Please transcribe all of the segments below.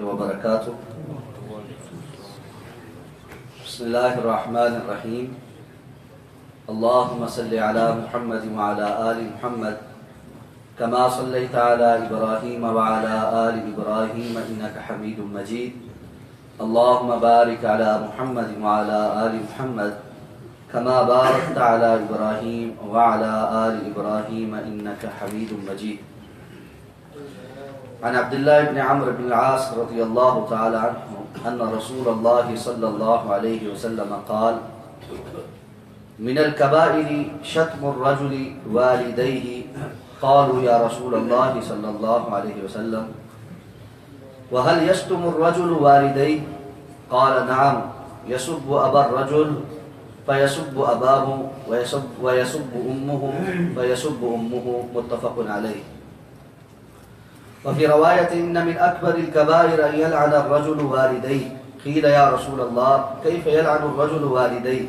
وبرکاتہ. بسم اللہ الرحمن الرحیم. اللہم صلی علی محمد وعلی آل محمد کما صلیت علی ابراہیم وعلی آل ابراہیم انک حمید مجید. اللہم بارک علی محمد وعلی آل محمد کما بارکت علی ابراہیم وعلی آل ابراہیم انک حمید مجید. عن عبد الله بن عمرو بن العاص رضي الله تعالى عنه أن رسول الله صلى الله عليه وسلم قال: من الكبائر شتم الرجل والديه. قالوا يا رسول الله صلى الله عليه وسلم وهل يشتم الرجل والديه؟ قال: نعم، يسب أبا الرجل فيسب أباه ويسب أمه فيسب أمه. متفق عليه. وفي رواية إن من أكبر الكبائر أن يلعن الرجل والديه. قيل يا رسول الله كيف يلعن الرجل والديه؟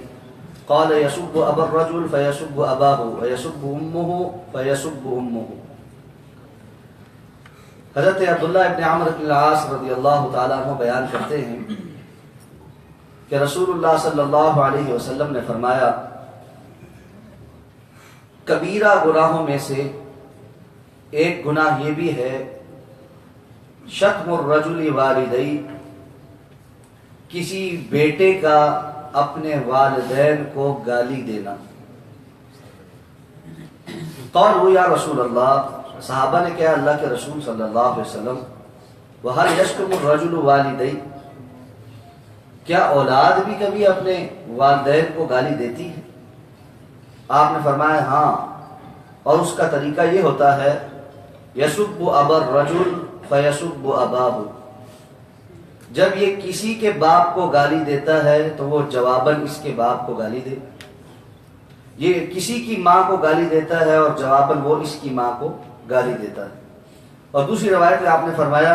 قال: يسب أبا الرجل فيسب أباه ويسب أمه فيسب أمه. حضرت عبداللہ ابن عمرو بن العاص رضی اللہ تعالیٰ عنہ بیان کرتے ہیں کہ رسول اللہ صلی اللہ علیہ وسلم نے فرمایا، کبیرہ گناہوں میں سے ایک گناہ یہ بھی ہے شتم الرجل والدی، کسی بیٹے کا اپنے والدین کو گالی دینا. قالوا یا رسول اللہ، صحابہ نے کہا اللہ کے رسول صلی اللہ علیہ وسلم، وَهَلْ يَشْتُمُ الرَّجُلُ وَالِدَيْهِ، کیا اولاد بھی کبھی اپنے والدین کو گالی دیتی ہے؟ آپ نے فرمایا ہاں، اور اس کا طریقہ یہ ہوتا ہے یسب ابا الرجل فیسب اباہ. جب یہ کسی کے باپ کو گالی دیتا ہے تو وہ جواباً اس کے باپ کو گالی دے. یہ کسی کی ماں کو گالی دیتا ہے اور جواباً وہ اس کی ماں کو گالی دیتا ہے. اور دوسری روایت میں آپ نے فرمایا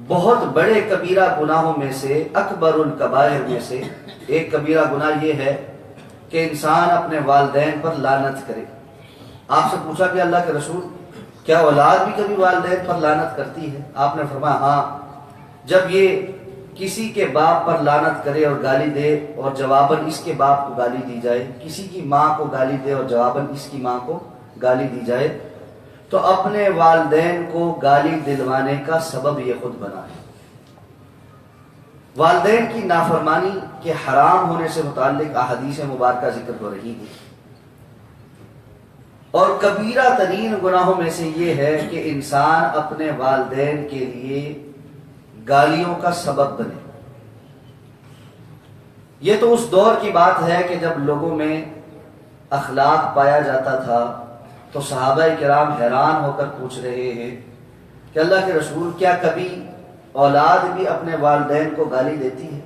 بہت بڑے کبیرہ گناہوں میں سے، اکبر الکبائر میں سے ایک کبیرہ گناہ یہ ہے کہ انسان اپنے والدین پر لعنت کرے. آپ سے پوچھا کہ اللہ کے رسول کیا اولاد بھی کبھی والدین پر لعنت کرتی ہے؟ آپ نے فرمایا ہاں، جب یہ کسی کے باپ پر لعنت کرے اور گالی دے اور جواباً اس کے باپ کو گالی دی جائے، کسی کی ماں کو گالی دے اور جواباً اس کی ماں کو گالی دی جائے، تو اپنے والدین کو گالی دلوانے کا سبب یہ خود بنا ہے. والدین کی نافرمانی کے حرام ہونے سے متعلق احادیث مبارکہ ذکر ہو رہی ہے. اور کبیرہ ترین گناہوں میں سے یہ ہے کہ انسان اپنے والدین کے لیے گالیوں کا سبب بنے. یہ تو اس دور کی بات ہے کہ جب لوگوں میں اخلاق پایا جاتا تھا تو صحابہ کرام حیران ہو کر پوچھ رہے ہیں کہ اللہ کے رسول کیا کبھی اولاد بھی اپنے والدین کو گالی دیتی ہے؟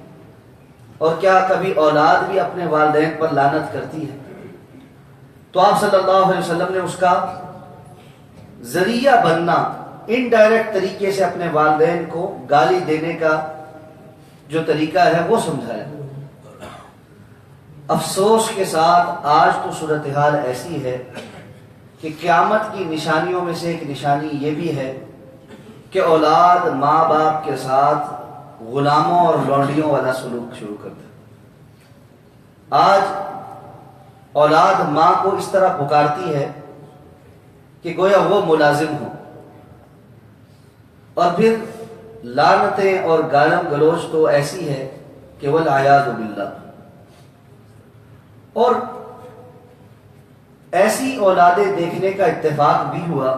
اور کیا کبھی اولاد بھی اپنے والدین پر لعنت کرتی ہے؟ تو آپ صلی اللہ علیہ وسلم نے اس کا ذریعہ بننا، انڈائریکٹ طریقے سے اپنے والدین کو گالی دینے کا جو طریقہ ہے وہ سمجھایا. افسوس کے ساتھ آج تو صورتحال ایسی ہے کہ قیامت کی نشانیوں میں سے ایک نشانی یہ بھی ہے کہ اولاد ماں باپ کے ساتھ غلاموں اور لونڈیوں والا سلوک شروع کر دے. آج اولاد ماں کو اس طرح پکارتی ہے کہ گویا وہ ملازم ہو، اور پھر لعنتیں اور گالم گلوچ تو ایسی ہے کہ والعیاذ باللہ. اور ایسی اولادیں دیکھنے کا اتفاق بھی ہوا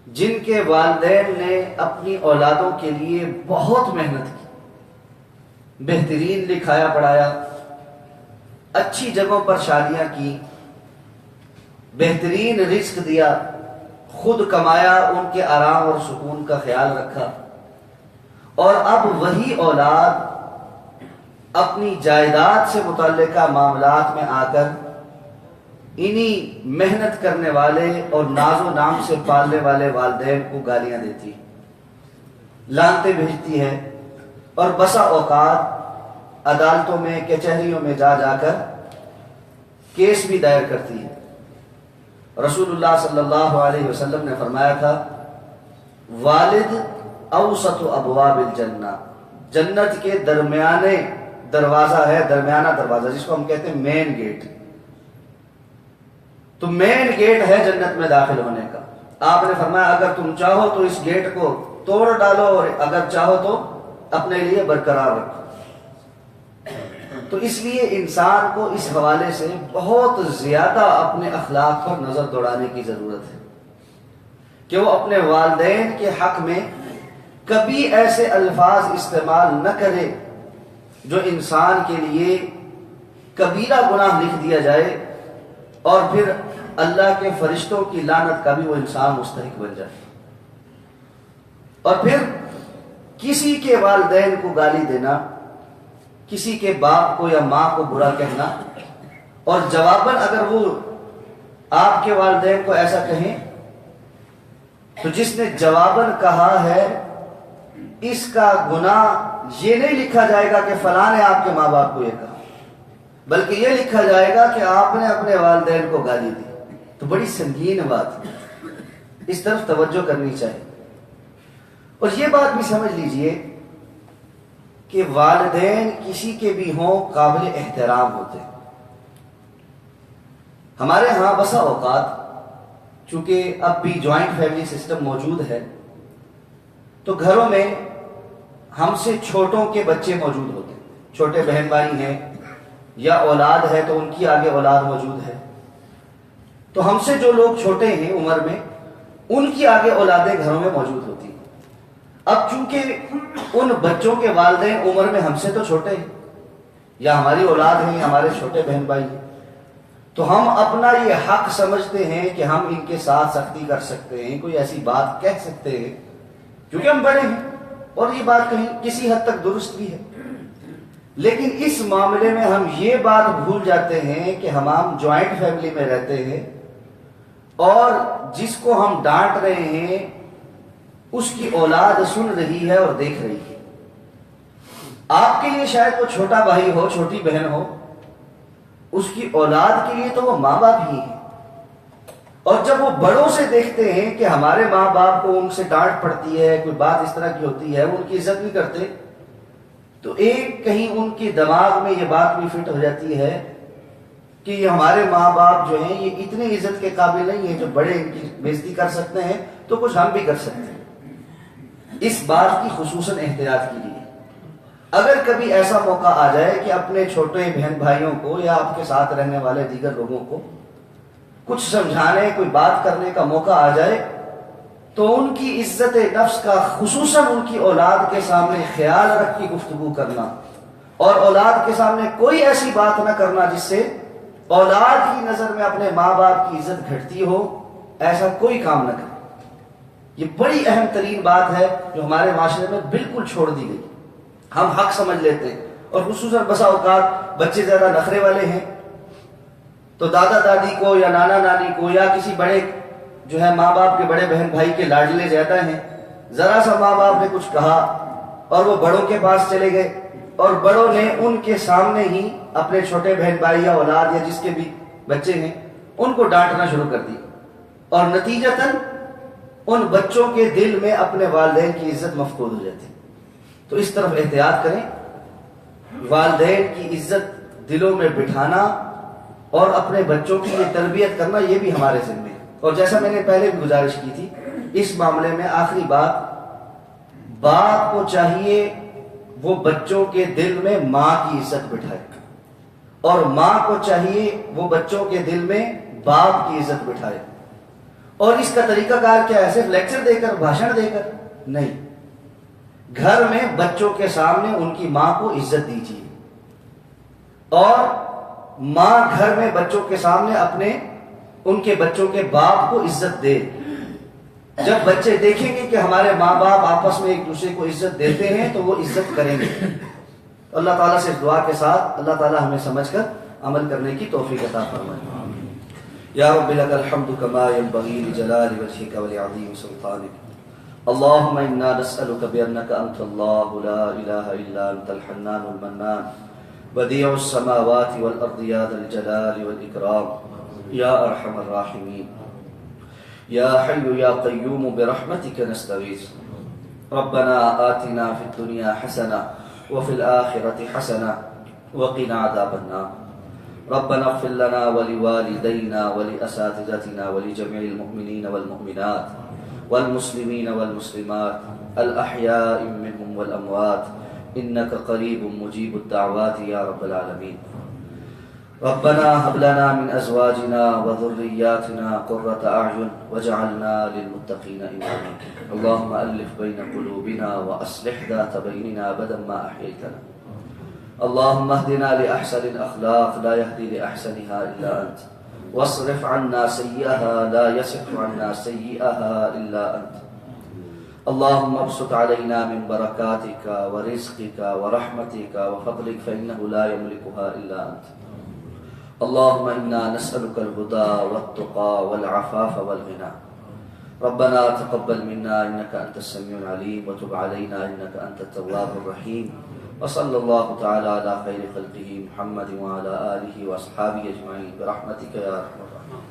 جن کے والدین نے اپنی اولادوں کے لیے بہت محنت کی، بہترین لکھایا پڑھایا، اچھی جگہوں پر شادیاں کی، بہترین رزق دیا، خود کمایا، ان کے آرام اور سکون کا خیال رکھا، اور اب وہی اولاد اپنی جائیداد سے متعلقہ معاملات میں آ کر انہی محنت کرنے والے اور ناز و نام سے پالنے والے والدین کو گالیاں دیتی، لعنتیں بھیجتی ہے، اور بسا اوقات عدالتوں میں کچہریوں میں جا جا کر کیس بھی دائر کرتی ہے. رسول اللہ صلی اللہ علیہ وسلم نے فرمایا تھا والد اوسط ابواب الجنہ، جنت کے درمیانے دروازہ ہے، درمیانہ دروازہ جس کو ہم کہتے ہیں مین گیٹ. تو مین گیٹ ہے جنت میں داخل ہونے کا. آپ نے فرمایا اگر تم چاہو تو اس گیٹ کو توڑ ڈالو اور اگر چاہو تو اپنے لیے برقرار رکھو. تو اس لیے انسان کو اس حوالے سے بہت زیادہ اپنے اخلاق پر نظر دوڑانے کی ضرورت ہے کہ وہ اپنے والدین کے حق میں کبھی ایسے الفاظ استعمال نہ کرے جو انسان کے لیے کبیرہ گناہ لکھ دیا جائے اور پھر اللہ کے فرشتوں کی لعنت کا بھی وہ انسان مستحق بن جائے. اور پھر کسی کے والدین کو گالی دینا، کسی کے باپ کو یا ماں کو برا کہنا، اور جواباً اگر وہ آپ کے والدین کو ایسا کہیں تو جس نے جواباً کہا ہے اس کا گناہ یہ نہیں لکھا جائے گا کہ فلاں نے آپ کے ماں باپ کو یہ کہا، بلکہ یہ لکھا جائے گا کہ آپ نے اپنے والدین کو گالی دی. تو بڑی سنگین بات ہے، اس طرف توجہ کرنی چاہیے. اور یہ بات بھی سمجھ لیجئے کہ والدین کسی کے بھی ہوں قابل احترام ہوتے ہیں. ہمارے ہاں بسا اوقات چونکہ اب بھی جوائنٹ فیملی سسٹم موجود ہے تو گھروں میں ہم سے چھوٹوں کے بچے موجود ہوتے ہیں. چھوٹے بہن بھائی ہیں یا اولاد ہے تو ان کی آگے اولاد موجود ہے. تو ہم سے جو لوگ چھوٹے ہیں عمر میں ان کی آگے اولادیں گھروں میں موجود ہوتی ہیں. اب چونکہ ان بچوں کے والدین عمر میں ہم سے تو چھوٹے ہیں یا ہماری اولاد ہیں یا ہمارے چھوٹے بہن بھائی ہیں، تو ہم اپنا یہ حق سمجھتے ہیں کہ ہم ان کے ساتھ سختی کر سکتے ہیں، کوئی ایسی بات کہہ سکتے ہیں کیونکہ ہم بڑے ہیں. اور یہ بات کہیں کسی حد تک درست بھی ہے. لیکن اس معاملے میں ہم یہ بات بھول جاتے ہیں کہ ہم جوائنٹ فیملی میں رہتے ہیں اور جس کو ہم ڈانٹ رہے ہیں اس کی اولاد سن رہی ہے اور دیکھ رہی ہے. آپ کے لیے شاید وہ چھوٹا بھائی ہو، چھوٹی بہن ہو، اس کی اولاد کے لیے تو وہ ماں باپ ہی ہیں. اور جب وہ بڑوں سے دیکھتے ہیں کہ ہمارے ماں باپ کو ان سے ڈانٹ پڑتی ہے، کوئی بات اس طرح کی ہوتی ہے، وہ ان کی عزت نہیں کرتے، تو ایک کہیں ان کے دماغ میں یہ بات بھی فٹ ہو جاتی ہے کہ یہ ہمارے ماں باپ جو ہیں یہ اتنے عزت کے قابل نہیں ہیں، جو بڑے ان کی بےزتی کر سکتے ہیں تو کچھ ہم بھی کر سکتے ہیں. اس بات کی خصوصاً احتیاط کیجیے. اگر کبھی ایسا موقع آ جائے کہ اپنے چھوٹے بہن بھائیوں کو یا آپ کے ساتھ رہنے والے دیگر لوگوں کو کچھ سمجھانے، کوئی بات کرنے کا موقع آ جائے تو ان کی عزت نفس کا خصوصاً ان کی اولاد کے سامنے خیال رکھ کے گفتگو کرنا اور اولاد کے سامنے کوئی ایسی بات نہ کرنا جس سے اولاد کی نظر میں اپنے ماں باپ کی عزت گھٹتی ہو، ایسا کوئی کام نہ کرے. یہ بڑی اہم ترین بات ہے جو ہمارے معاشرے میں بالکل چھوڑ دی گئی. ہم حق سمجھ لیتے ہیں اور خصوصاً بسا اوقات بچے زیادہ نخرے والے ہیں تو دادا دادی کو یا نانا نانی کو یا کسی بڑے جو ہے ماں باپ کے بڑے بہن بھائی کے لاڈلے زیادہ ہیں. ذرا سا ماں باپ نے کچھ کہا اور وہ بڑوں کے پاس چلے گئے اور بڑوں نے ان کے سامنے ہی اپنے چھوٹے بہن بھائی یا اولاد یا جس کے بھی بچے ہیں ان کو ڈانٹنا شروع کر دی اور نتیجتاً ان بچوں کے دل میں اپنے والدین کی عزت مفقود ہو جاتی. تو اس طرف احتیاط کریں. والدین کی عزت دلوں میں بٹھانا اور اپنے بچوں کی یہ تربیت کرنا یہ بھی ہمارے ذمہ ہے. اور جیسا میں نے پہلے بھی گزارش کی تھی اس معاملے میں آخری بات، باپ کو چاہیے وہ بچوں کے دل میں ماں کی عزت بٹھائے اور ماں کو چاہیے وہ بچوں کے دل میں باپ کی عزت بٹھائے. اور اس کا طریقہ کار کیا ہے؟ صرف لیکچر دے کر، بھاشن دے کر نہیں. گھر میں بچوں کے سامنے ان کی ماں کو عزت دیجیے اور ماں گھر میں بچوں کے سامنے اپنے ان کے بچوں کے باپ کو عزت دے. جب بچے دیکھیں گے کہ ہمارے ماں باپ آپس میں ایک دوسرے کو عزت دیتے ہیں تو وہ عزت کریں گے. اللہ تعالیٰ سے دعا کے ساتھ اللہ تعالیٰ ہمیں سمجھ کر عمل کرنے کی توفیق عطا فرمائے. یا رب لک الحمد کما ينبغي لجلال وجهك ولعظیم سلطانك. اللهم انا نسألك بأنك انت الله لا اله الا انت الحنان المنان بديع السماوات والارض يا ذا الجلال والاكرام يا ارحم الراحمين يا حي يا قيوم برحمتك نستغيث ربنا آتنا في الدنيا حسنة وفي الآخرة حسنة وقنا عذاب النار ربنا اغفر لنا ولوالدينا ولأساتذتنا ولجميع المؤمنين والمؤمنات والمسلمين والمسلمات الأحياء منهم والأموات إنك قريب مجيب الدعوات يا رب العالمين ربنا هب لنا من أزواجنا وذرياتنا قرة أعين واجعلنا للمتقين إماما اللهم ألف بين قلوبنا وأصلح ذات بيننا أبدا ما أحييتنا اللهم اهدنا لأحسن الأخلاق لا يهدي لأحسنها إلا أنت واصرف عنا سيئها لا يصرف عنا سيئها إلا أنت اللهم ابسط علينا من بركاتك ورزقك ورحمتك وفضلك فإنه لا يملكها إلا أنت اللهم إنا نسألك الهدى والتقى والعفاف والغنى ربنا تقبل منا إنك أنت السميع العليم وتب علينا إنك أنت التواب الرحيم وصلى الله تعالى على خير خلقه محمد وعلى آله وأصحابه أجمعين برحمتك يا أرحم الراحمين.